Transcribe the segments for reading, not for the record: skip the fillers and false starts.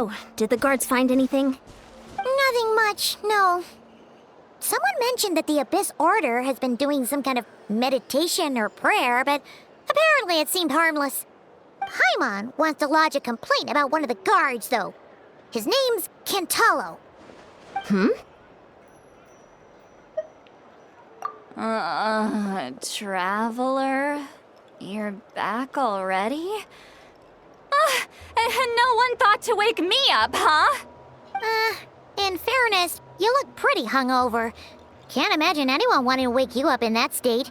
Oh, did the guards find anything? Nothing much, no. Someone mentioned that the Abyss Order has been doing some kind of meditation or prayer, but apparently it seemed harmless. Paimon wants to lodge a complaint about one of the guards, though. His name's Kentalo. Traveler? You're back already? No one thought to wake me up, huh? In fairness, you look pretty hungover. Can't imagine anyone wanting to wake you up in that state.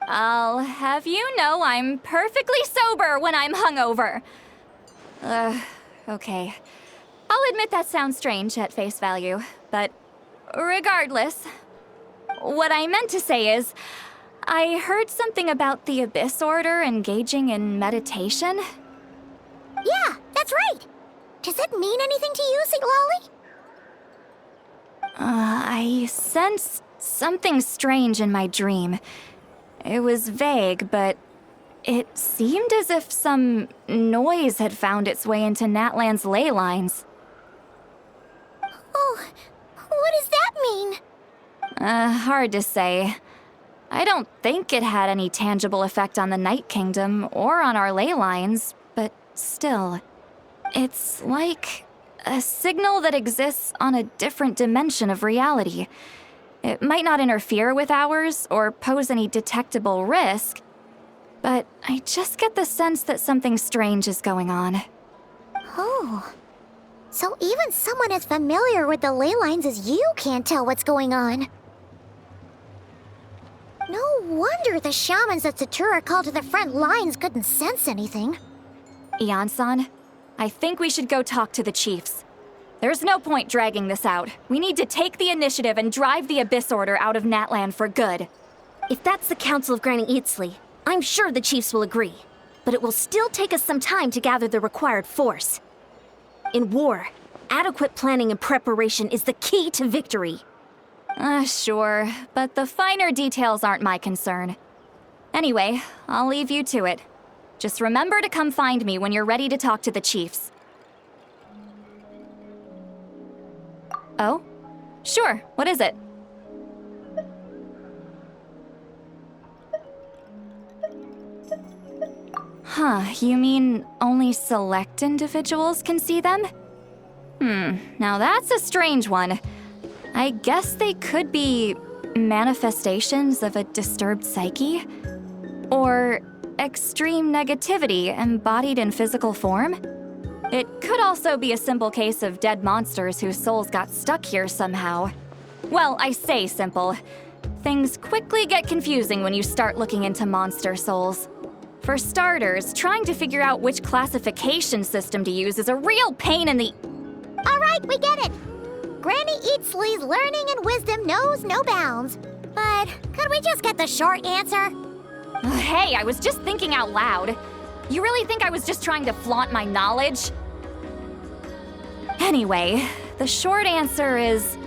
I'll have you know I'm perfectly sober when I'm hungover. Okay. I'll admit that sounds strange at face value, but regardless, what I meant to say is, I heard something about the Abyss Order engaging in meditation. Yeah, that's right. Does that mean anything to you, citlali? I sensed something strange in my dream. It was vague, but it seemed as if some noise had found its way into Natlan's ley lines. Oh, what does that mean? Hard to say. I don't think it had any tangible effect on the Night Kingdom or on our ley lines, but still, it's like a signal that exists on a different dimension of reality. It might not interfere with ours or pose any detectable risk, but I just get the sense that something strange is going on. Oh. So even someone as familiar with the ley lines as you can't tell what's going on. No wonder the shamans that Satura called to the front lines couldn't sense anything. Ian-san, I think we should go talk to the chiefs. There's no point dragging this out. We need to take the initiative and drive the Abyss Order out of Natlan for good. If that's the Council of Granny Eatsley, I'm sure the chiefs will agree. But it will still take us some time to gather the required force. In war, adequate planning and preparation is the key to victory. Sure, but the finer details aren't my concern. Anyway, I'll leave you to it. Just remember to come find me when you're ready to talk to the chiefs. Oh? Sure, what is it? Huh, you mean only select individuals can see them? Now that's a strange one. I guess they could be manifestations of a disturbed psyche? Or extreme negativity embodied in physical form? It could also be a simple case of dead monsters whose souls got stuck here somehow. Well, I say simple. Things quickly get confusing when you start looking into monster souls. For starters, trying to figure out which classification system to use is a real pain in the... All right, we get it. Granny Eatsley's learning and wisdom knows no bounds. But could we just get the short answer? Hey, I was just thinking out loud. You really think I was just trying to flaunt my knowledge? Anyway, the short answer is...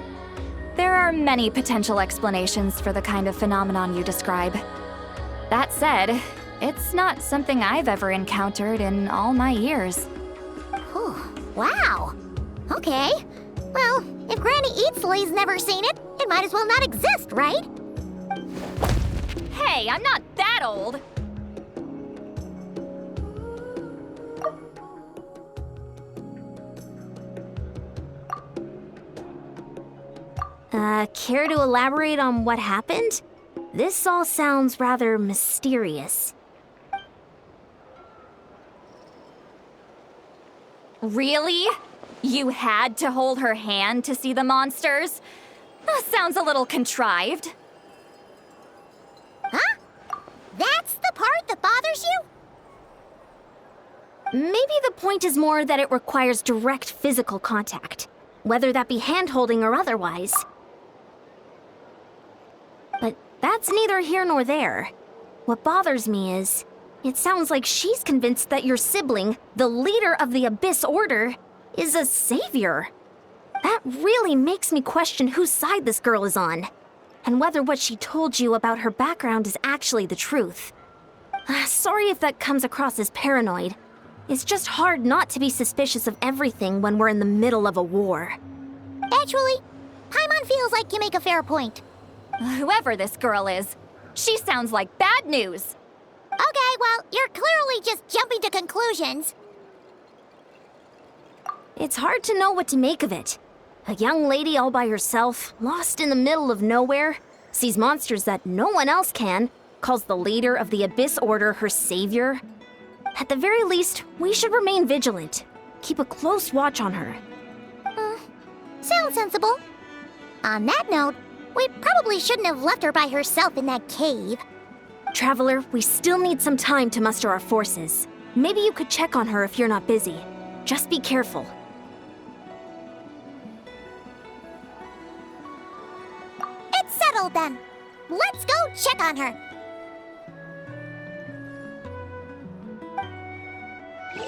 there are many potential explanations for the kind of phenomenon you describe. That said, it's not something I've ever encountered in all my years. Oh, wow. Okay. Well, if Granny Eatsley's never seen it, it might as well not exist, right? Hey, I'm not that old! Care to elaborate on what happened? This all sounds rather mysterious. Really? You had to hold her hand to see the monsters? Sounds a little contrived. Huh? That's the part that bothers you? Maybe the point is more that it requires direct physical contact, whether that be hand-holding or otherwise. But that's neither here nor there. What bothers me is, it sounds like she's convinced that your sibling, the leader of the Abyss Order, is a savior. That really makes me question whose side this girl is on, and whether what she told you about her background is actually the truth. Sorry if that comes across as paranoid. It's just hard not to be suspicious of everything when we're in the middle of a war. Actually, Paimon feels like you make a fair point. Whoever this girl is, she sounds like bad news. Okay, well, you're clearly just jumping to conclusions. It's hard to know what to make of it. A young lady all by herself, lost in the middle of nowhere, sees monsters that no one else can, calls the leader of the Abyss Order her savior. At the very least, we should remain vigilant. Keep a close watch on her. Sounds sensible. On that note, we probably shouldn't have left her by herself in that cave. Traveler, we still need some time to muster our forces. Maybe you could check on her if you're not busy. Just be careful. It's settled then. Let's go check on her.